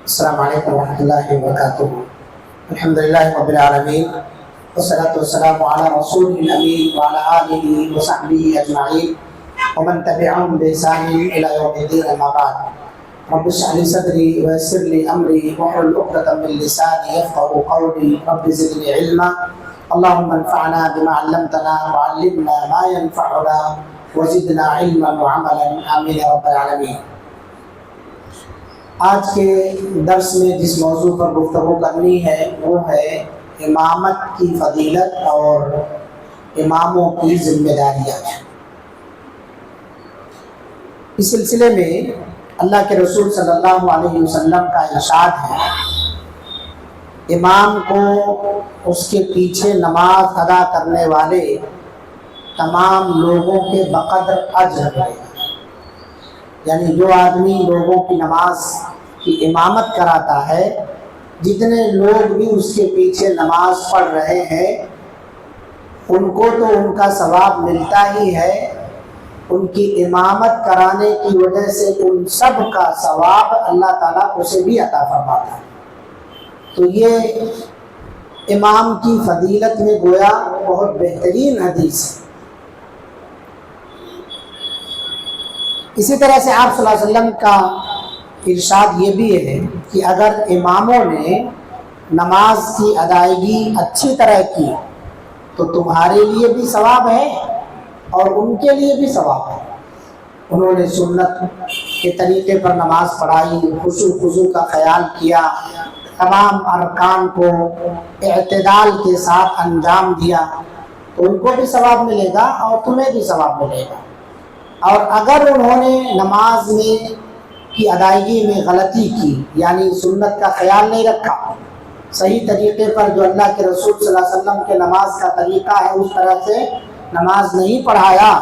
السلام علیکم ورحمۃ اللہ وبرکاتہ۔ الحمد للہ رب العالمین والصلاة والسلام علی رسول الامین وعلی آلہ وصحبہ اجمعین ومن تبعهم بإحسان إلی یوم الدین، اما بعد۔ رب اشرح لي صدری ويسر لي امری واحلل عقدۃ من لسانی یفقهوا قولی، رب زدنی علما اللهم انفعنا بما علمتنا وعلمنا ما ينفعنا وزدنا علما وعملا، آمین یا رب العالمین۔ آج کے درس میں جس موضوع پر گفتگو کرنی ہے وہ ہے امامت کی فضیلت اور اماموں کی ذمہ داریاں۔ اس سلسلے میں اللہ کے رسول صلی اللہ علیہ وسلم کا ارشاد ہے، امام کو اس کے پیچھے نماز ادا کرنے والے تمام لوگوں کے بقدر اجر ملے گا۔ یعنی جو آدمی لوگوں کی نماز کی امامت کراتا ہے، جتنے لوگ بھی اس کے پیچھے نماز پڑھ رہے ہیں ان کو تو ان کا ثواب ملتا ہی ہے، ان کی امامت کرانے کی وجہ سے ان سب کا ثواب اللہ تعالیٰ اسے بھی عطا فرماتا ہے۔ تو یہ امام کی فضیلت میں گویا بہت بہترین حدیث ہے۔ اسی طرح سے آپ صلی اللہ علیہ وسلم کا ارشاد یہ بھی ہے کہ اگر اماموں نے نماز کی ادائیگی اچھی طرح کی تو تمہارے لیے بھی ثواب ہے اور ان کے لیے بھی ثواب ہے۔ انہوں نے سنت کے طریقے پر نماز پڑھائی، خشوع خضوع کا خیال کیا، تمام ارکان کو اعتدال کے ساتھ انجام دیا، تو ان کو بھی ثواب ملے گا اور تمہیں بھی ثواب ملے گا۔ اور اگر انہوں نے نماز میں کی ادائیگی میں غلطی کی، یعنی سنت کا خیال نہیں رکھا، صحیح طریقے پر جو اللہ کے رسول صلی اللہ علیہ وسلم کے نماز کا طریقہ ہے اس طرح سے نماز نہیں پڑھایا،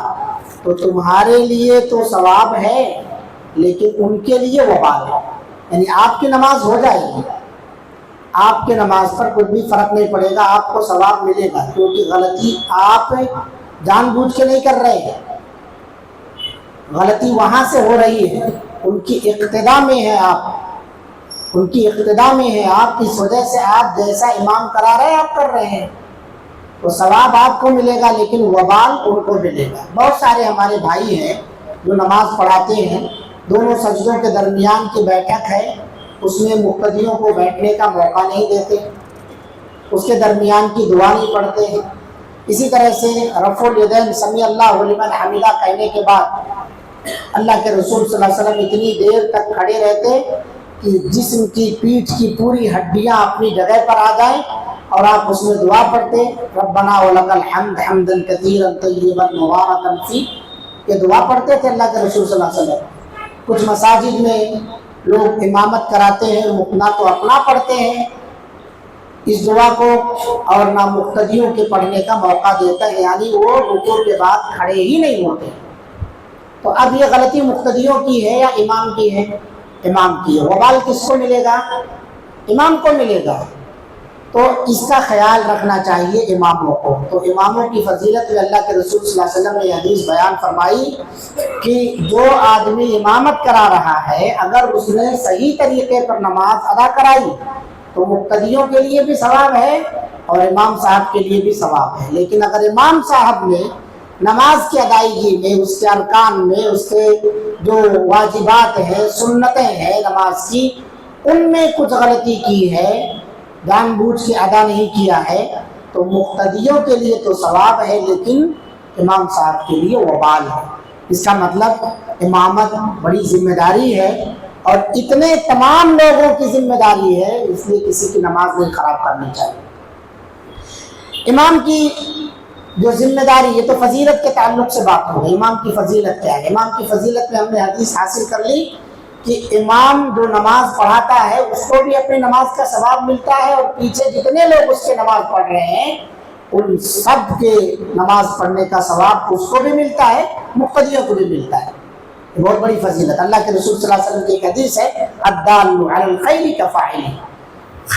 تو تمہارے لیے تو ثواب ہے لیکن ان کے لیے وبال ہے۔ یعنی آپ کی نماز ہو جائے گی، آپ کے نماز پر کوئی بھی فرق نہیں پڑے گا، آپ کو ثواب ملے گا، کیونکہ غلطی آپ جان بوجھ کے نہیں کر رہے ہیں، غلطی وہاں سے ہو رہی ہے، ان کی اقتداء میں ہے، آپ ان کی اقتداء میں ہے، آپ اس وجہ سے آپ جیسا امام کرا رہے ہیں آپ کر رہے ہیں، تو ثواب آپ کو ملے گا لیکن وبال ان کو ملے گا۔ بہت سارے ہمارے بھائی ہیں جو نماز پڑھاتے ہیں، دونوں سجدوں کے درمیان کی بیٹھک ہے، اس میں مقتدیوں کو بیٹھنے کا موقع نہیں دیتے، اس کے درمیان کی دعا نہیں پڑھتے ہیں۔ اسی طرح سے رفع الیدین سمیع اللہ لمن حمدہ کہنے کے بعد اللہ کے رسول صلی اللہ علیہ وسلم اتنی دیر تک کھڑے رہتے کہ جسم کی پیٹھ کی پوری ہڈیاں اپنی جگہ پر آ جائیں اور آپ اس میں دعا پڑھتے، ربنا ولک الحمد حمدا کثیرا طیبا مبارکا فیہ، یہ دعا پڑھتے تھے اللہ کے رسول صلی اللہ علیہ وسلم۔ کچھ مساجد میں لوگ امامت کراتے ہیں، نہ تو اپنا پڑھتے ہیں اس دعا کو اور نہ مقتدیوں کے پڑھنے کا موقع دیتا ہے، یعنی وہ رکوع کے بعد کھڑے ہی نہیں ہوتے۔ تو اب یہ غلطی مقتدیوں کی ہے یا امام کی ہے؟ امام کی ہے۔ وبال کس کو ملے گا؟ امام کو ملے گا۔ تو اس کا خیال رکھنا چاہیے اماموں کو۔ تو اماموں کی فضیلت میں اللہ کے رسول صلی اللہ علیہ وسلم نے یہ حدیث بیان فرمائی کہ جو آدمی امامت کرا رہا ہے اگر اس نے صحیح طریقے پر نماز ادا کرائی تو مقتدیوں کے لیے بھی ثواب ہے اور امام صاحب کے لیے بھی ثواب ہے۔ لیکن اگر امام صاحب نے نماز کی ادائیگی میں، اس کے ارکان میں، اس کے جو واجبات ہیں، سنتیں ہیں نماز کی، ان میں کچھ غلطی کی ہے، جان بوجھ کے ادا نہیں کیا ہے، تو مقتدیوں کے لیے تو ثواب ہے لیکن امام صاحب کے لیے وبال ہے۔ اس کا مطلب امامت بڑی ذمہ داری ہے اور اتنے تمام لوگوں کی ذمہ داری ہے، اس لیے کسی کی نماز نہیں خراب کرنی چاہیے۔ امام کی جو ذمہ داری، یہ تو فضیلت کے تعلق سے بات ہو گئی، امام کی فضیلت کیا ہے؟ امام کی فضیلت میں ہم نے حدیث حاصل کر لی کہ امام جو نماز پڑھاتا ہے اس کو بھی اپنی نماز کا ثواب ملتا ہے اور پیچھے جتنے لوگ اس کے نماز پڑھ رہے ہیں ان سب کے نماز پڑھنے کا ثواب اس کو بھی ملتا ہے، مقتدیوں کو بھی ملتا ہے۔ یہ بہت بڑی فضیلت۔ اللہ کے رسول صلی اللہ علیہ وسلم کی ایک حدیث ہے، الدال علی الخیر کفاعلہ،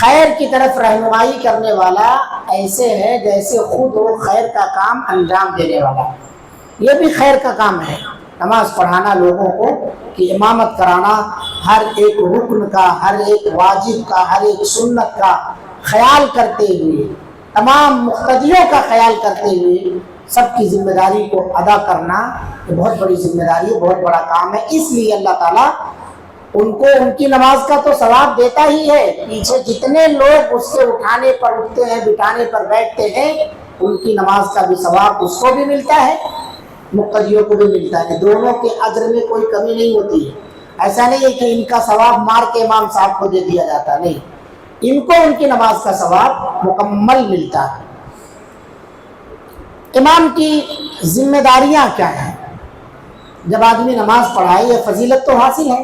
خیر کی طرف رہنمائی کرنے والا ایسے ہے جیسے خود وہ خیر کا کام انجام دینے والا۔ یہ بھی خیر کا کام ہے، نماز پڑھانا لوگوں کو، کہ امامت کرانا ہر ایک رکن کا، ہر ایک واجب کا، ہر ایک سنت کا خیال کرتے ہوئے، تمام مقتدیوں کا خیال کرتے ہوئے سب کی ذمہ داری کو ادا کرنا یہ بہت بڑی ذمہ داری ہے، بہت بڑا کام ہے۔ اس لیے اللہ تعالیٰ ان کو ان کی نماز کا تو ثواب دیتا ہی ہے، پیچھے جتنے لوگ اس کے اٹھانے پر اٹھتے ہیں، بٹھانے پر بیٹھتے ہیں، ان کی نماز کا بھی ثواب اس کو بھی ملتا ہے، مقتدیوں کو بھی ملتا ہے، دونوں کے اجر میں کوئی کمی نہیں ہوتی ہے۔ ایسا نہیں ہے کہ ان کا ثواب مار کے امام صاحب کو دے دیا جاتا، نہیں، ان کو ان کی نماز کا ثواب مکمل ملتا ہے۔ امام کی ذمہ داریاں کیا ہیں؟ جب آدمی نماز پڑھائے یہ فضیلت تو حاصل ہے،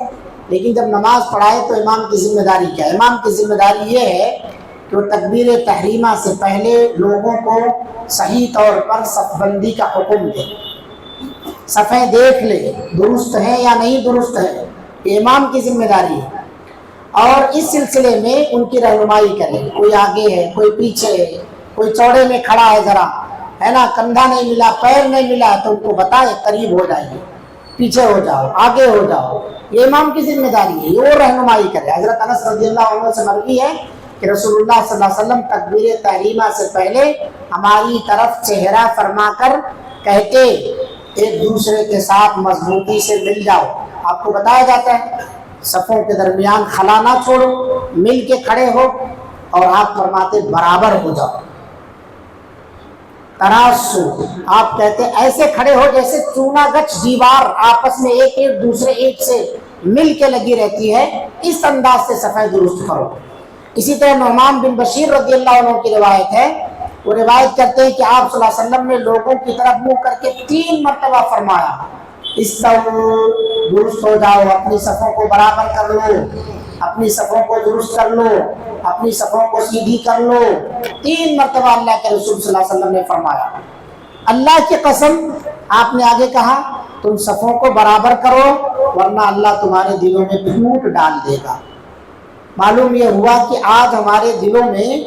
لیکن جب نماز پڑھائے تو امام کی ذمہ داری کیا ہے؟ امام کی ذمہ داری یہ ہے کہ وہ تکبیر تحریمہ سے پہلے لوگوں کو صحیح طور پر صف بندی کا حکم دے، صفیں دیکھ لے درست ہیں یا نہیں درست ہے، یہ امام کی ذمہ داری ہے، اور اس سلسلے میں ان کی رہنمائی کرے، کوئی آگے ہے، کوئی پیچھے ہے، کوئی چوڑے میں کھڑا ہے ذرا ہے نا، کندھا نہیں ملا، پیر نہیں ملا، تو ان کو بتائے قریب ہو جائیے، پیچھے ہو جاؤ، آگے ہو جاؤ، یہ امام کی ذمہ داری ہے، یہ وہ رہنمائی کرے۔ حضرت انس رضی اللہ عنہ سے مروی ہے کہ رسول اللہ صلی اللہ علیہ وسلم تکبیر تحریمہ سے پہلے ہماری طرف چہرہ فرما کر کہتے ایک دوسرے کے ساتھ مضبوطی سے مل جاؤ۔ آپ کو بتایا جاتا ہے صفوں کے درمیان خلا نہ چھوڑو، مل کے کھڑے ہو، اور آپ فرماتے برابر ہو جاؤ، تراسو، آپ کہتے ایسے کھڑے ہو جیسے چونا گچھ دیوار آپس میں ایک دوسرے ایک سے مل کے لگی رہتی ہے، اس انداز سے صفیں درست کرو۔ اسی طرح نعمان بن بشیر رضی اللہ عنہ کی روایت ہے، وہ روایت کرتے ہیں کہ آپ صلی اللہ علیہ وسلم نے لوگوں کی طرف منہ کر کے 3 مرتبہ فرمایا استو، درست ہو جاؤ، اپنی صفوں کو برابر کر لو، اپنی صفوں کو درست کر لو، اپنی صفوں کو سیدھی کر لو، 3 مرتبہ اللہ کے رسول صلی اللہ علیہ وسلم نے فرمایا۔ اللہ کی قسم، آپ نے آگے کہا تم صفوں کو برابر کرو ورنہ اللہ تمہارے دلوں میں پھوٹ ڈال دے گا۔ معلوم یہ ہوا کہ آج ہمارے دلوں میں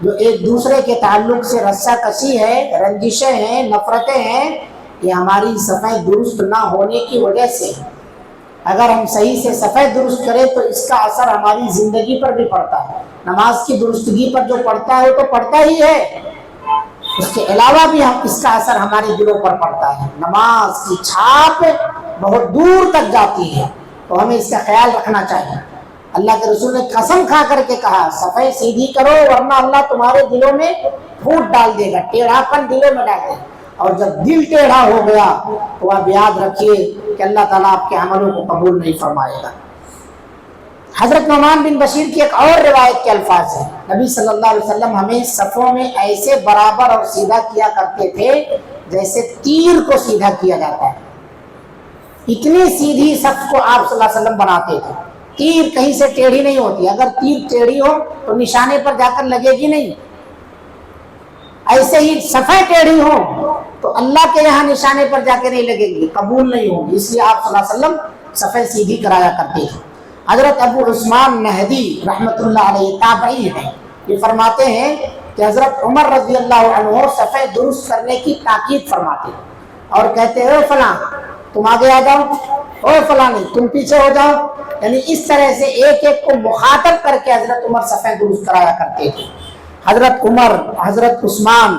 جو ایک دوسرے کے تعلق سے رسہ کشی ہے، رنجشیں ہیں، نفرتیں ہیں، یہ ہماری صفیں درست نہ ہونے کی وجہ سے۔ اگر ہم صحیح سے صفیں درست کریں تو اس کا اثر ہماری زندگی پر بھی پڑتا ہے، نماز کی درستگی پر جو پڑتا ہے وہ تو پڑتا ہی ہے، اس کے علاوہ بھی اس کا اثر ہمارے دلوں پر پڑتا ہے، نماز کی چھاپ بہت دور تک جاتی ہے، تو ہمیں اس کا خیال رکھنا چاہیے۔ اللہ کے رسول نے قسم کھا کر کے کہا صفیں سیدھی کرو ورنہ اللہ تمہارے دلوں میں پھوٹ ڈال دے گا، ٹیڑھا پن دلوں میں ڈال دے گا، اور جب دل ٹیڑھا ہو گیا تو آپ یاد رکھیے کہ اللہ تعالیٰ آپ کے عملوں کو قبول نہیں فرمائے گا۔ حضرت نعمان بن بشیر کی ایک اور روایت کے الفاظ ہیں، نبی صلی اللہ علیہ وسلم ہمیں صفوں میں ایسے برابر اور سیدھا کیا کرتے تھے جیسے تیر کو سیدھا کیا جاتا ہے، اتنی سیدھی صف کو آپ صلی اللہ علیہ وسلم بناتے تھے، تیر کہیں سے ٹیڑھی نہیں ہوتی، اگر تیر ٹیڑھی ہو تو نشانے پر جا کر لگے گی نہیں، ایسے ہی صفیں ٹیڑھی ہو تو اللہ کے یہاں نشانے پر جا کے نہیں لگے گی، قبول نہیں ہوگی، اس لیے آپ صلی اللہ علیہ وسلم صفیں سیدھی کرایا کرتے تھے۔ حضرت ابو عثمان نہدی رحمۃ اللہ علیہ تابعی ہیں، یہ فرماتے ہیں کہ حضرت عمر رضی اللہ عنہ صفیں درست کرنے کی تاکید فرماتے اور کہتے ہیں اے فلاں تم آگے آ جاؤ، اے فلاں نہیں تم پیچھے ہو جاؤ، یعنی اس طرح سے ایک ایک کو مخاطب کر کے حضرت عمر صفیں درست کرایا کرتے تھے۔ حضرت عمر، حضرت عثمان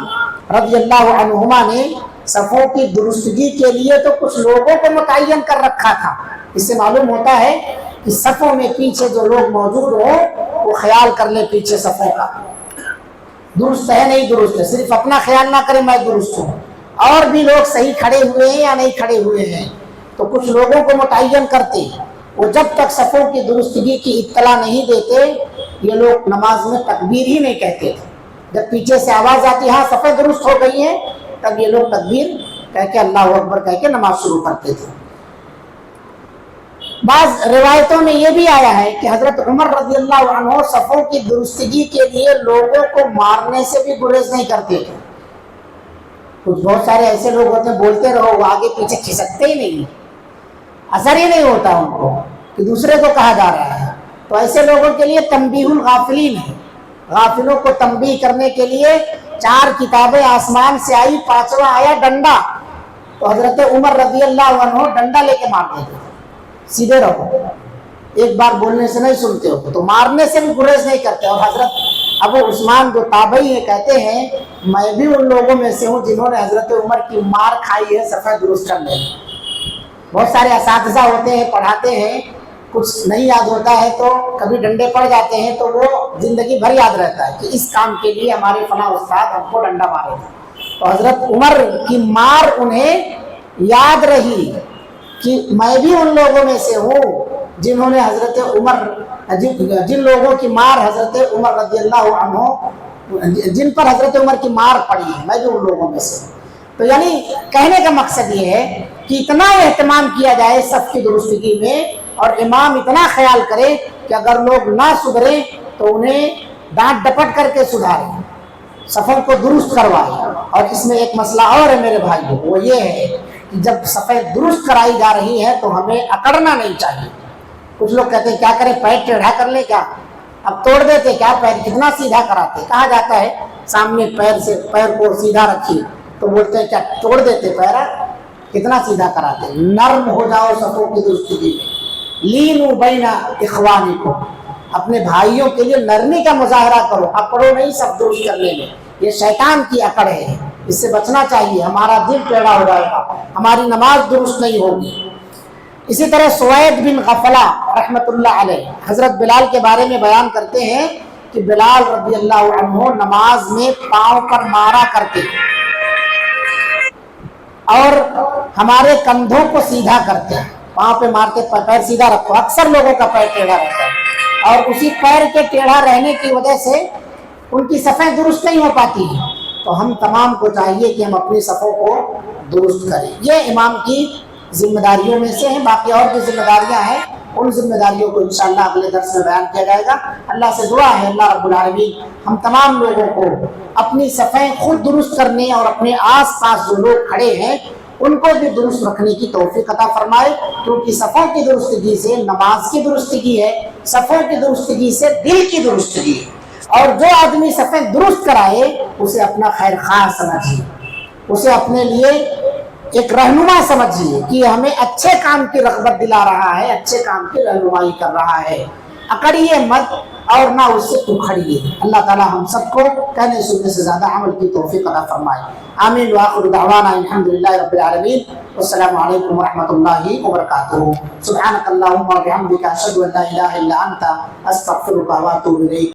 رضی اللہ عنہما نے صفوں کی درستگی کے لیے تو کچھ لوگوں کو متعین کر رکھا تھا، اس سے معلوم ہوتا ہے کہ صفوں میں پیچھے جو لوگ موجود ہوں وہ خیال کر لیں پیچھے صفوں کا، درست ہے نہیں درست ہے، صرف اپنا خیال نہ کریں میں درست ہوں، اور بھی لوگ صحیح کھڑے ہوئے ہیں یا نہیں کھڑے ہوئے ہیں، تو کچھ لوگوں کو متعین کرتے، وہ جب تک صفوں کی درستگی کی اطلاع نہیں دیتے یہ لوگ نماز میں تکبیر ہی نہیں کہتے تھے، جب پیچھے سے آواز آتی ہاں صفیں درست ہو گئی ہیں تب یہ لوگ تکبیر کہہ کے اللہ اکبر کہہ کے نماز شروع کرتے تھے۔ بعض روایتوں میں یہ بھی آیا ہے کہ حضرت عمر رضی اللہ عنہ صفوں کی درستگی کے لیے لوگوں کو مارنے سے بھی گریز نہیں کرتے تھے۔ کچھ بہت سارے ایسے لوگ ہوتے ہیں بولتے رہو وہ آگے پیچھے کھسکتے ہی نہیں، اثر ہی نہیں ہوتا ان کو کہ دوسرے کو کہا جا رہا ہے، تو ایسے لوگوں کے لیے تنبیہ الغافلین ہے، غافلوں کو تنبیہ کرنے کے لیے 4 کتابیں آسمان سے آئی، 5واں آیا ڈنڈا، تو حضرت عمر رضی اللہ عنہ ڈنڈا لے کے مارتے تھے، سیدھے رہو، ایک بار بولنے سے نہیں سنتے ہو تو مارنے سے بھی گریز نہیں کرتے. اور حضرت ابو عثمان جو تابعی ہیں کہتے ہیں میں بھی ان لوگوں میں سے ہوں جنہوں نے حضرت عمر کی مار کھائی ہے صفحہ درست کرنے میں. بہت سارے اساتذہ ہوتے ہیں پڑھاتے ہیں, کچھ نہیں یاد ہوتا ہے تو کبھی ڈنڈے پڑ جاتے ہیں تو وہ زندگی بھر یاد رہتا ہے کہ اس کام کے لیے ہمارے فلاں استاد ہم کو ڈنڈا مارے تھے. تو حضرت عمر کی مار انہیں یاد رہی کہ میں بھی ان لوگوں میں سے ہوں جنہوں نے حضرت عمر جن لوگوں کی مار حضرت عمر رضی اللہ عنہ جن پر حضرت عمر کی مار پڑی ہے, میں بھی ان لوگوں میں سے ہوں. تو یعنی کہنے کا مقصد یہ ہے کہ اتنا اہتمام کیا جائے صف کی درستگی میں, اور امام اتنا خیال کرے کہ اگر لوگ نہ سدھریں تو انہیں ڈانٹ ڈپٹ کر کے سدھاریں, صفوں کو درست کروائے. اور اس میں ایک مسئلہ اور ہے میرے بھائیوں, وہ یہ ہے کہ جب صفیں درست کرائی جا رہی ہے تو ہمیں اکڑنا نہیں چاہیے. کچھ لوگ کہتے ہیں کیا کریں, پیر ٹیڑھا کر لیں کیا, اب توڑ دیتے کیا پیر, کتنا سیدھا کراتے. کہا جاتا ہے سامنے پیر کو سیدھا رکھیے تو بولتے ہیں کیا توڑ دیتے پیر, کتنا سیدھا کراتے. نرم ہو جاؤ صفوں کی درستگی میں, لینو بین اخوانکم, اپنے بھائیوں کے لیے نرمی کا مظاہرہ کرو, اکڑو نہیں صف درست کرنے میں. یہ شیطان کی اکڑ ہے, اس سے بچنا چاہیے. ہمارا دل ٹیڑھا ہو جائے گا, ہماری نماز درست نہیں ہوگی. اسی طرح سوید بن غفلہ رحمۃ اللہ علیہ حضرت بلال کے بارے میں بیان کرتے ہیں کہ بلال رضی اللہ عنہ نماز میں پاؤں پر مارا کرتے اور ہمارے کندھوں کو سیدھا کرتے ہیں. پاؤں پہ مارتے پیر سیدھا رکھو, اکثر لوگوں کا پیر ٹیڑھا رہتا ہے اور اسی پیر کے ٹیڑھا رہنے کی وجہ سے ان کی صفیں درست نہیں ہو پاتی ہیں. تو ہم تمام کو چاہیے کہ ہم اپنی صفوں کو درست کریں. یہ امام کی ذمہ داریوں میں سے ہیں. باقی اور بھی ذمہ داریاں ہیں, ان ذمہ داریوں کو انشاءاللہ اگلے درس میں بیان کیا جائے گا. اللہ سے دعا ہے اللہ رب العالمین ہم تمام لوگوں کو اپنی صفیں خود درست کرنے اور اپنے آس پاس جو لوگ کھڑے ہیں ان کو بھی درست رکھنے کی توفیق عطا فرمائے, کیونکہ صفوں کی درستگی سے نماز کی درستگی ہے, صفوں کی درستگی سے دل کی درستگی ہے. اور جو آدمی صفیں درست کرائے اسے اپنا خیر خواہ سمجھیے, اسے اپنے لیے ایک رہنما سمجھیے کہ ہمیں اچھے کام کی رغبت دلا رہا ہے, اچھے کام کی رہنمائی کر رہا ہے. اکڑیے مت اور نہ اس سے اکھڑیے. اللہ تعالی ہم سب کو کہنے سننے سے زیادہ عمل کی توفیق عطا فرمائے. آمین. وآخر دعوانا الحمدللہ رب العالمین. والسلام علیکم ورحمۃ اللہ وبرکاتہ. سبحانک اللہم وبحمدک اشہد ان لا الہ الا انت استغفرک واتوب الیک.